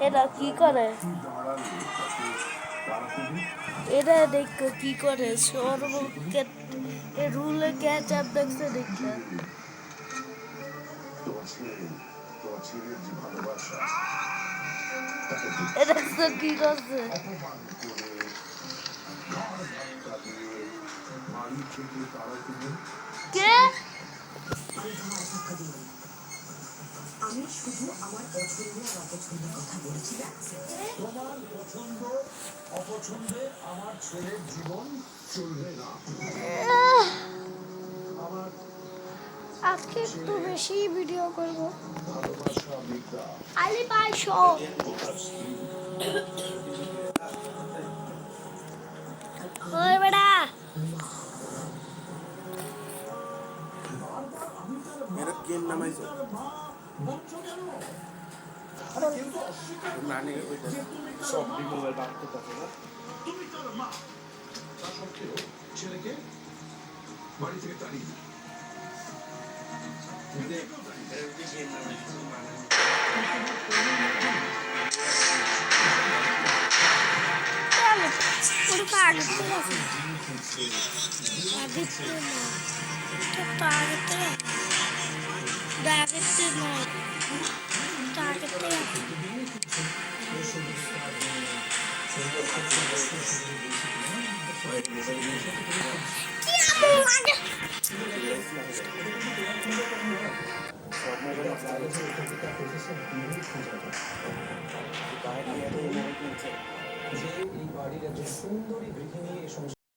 এরা কি করে? এরা দেখো কি করে সর্বকে রুলে ক্যাচ আপ দেখছে দেখতে। এটা তো কি করছে? কে? আমি শুধু আমার পছন্দ আর অপছন্দের কথা বলেছি। তোমার পছন্দ অপছন্দে আমার ছেলের জীবন চলবে না। আজকে একটু বেশি ভিডিও করব। আলি ভাই শো ওই বেটা मेरा गेम नामाइছো নানি কইতা সব মোবাইল বাদ করতে না তুমি তোর মা তার সত্ত্বেও ছেলেকে বাড়ি থেকে তাড়িয়ে দিল গেম নামাইছো মানে পুরো পাগল Daget'te ne? Daget'te yap. যে এই বাড়ির একজন সুন্দরী গৃহিণী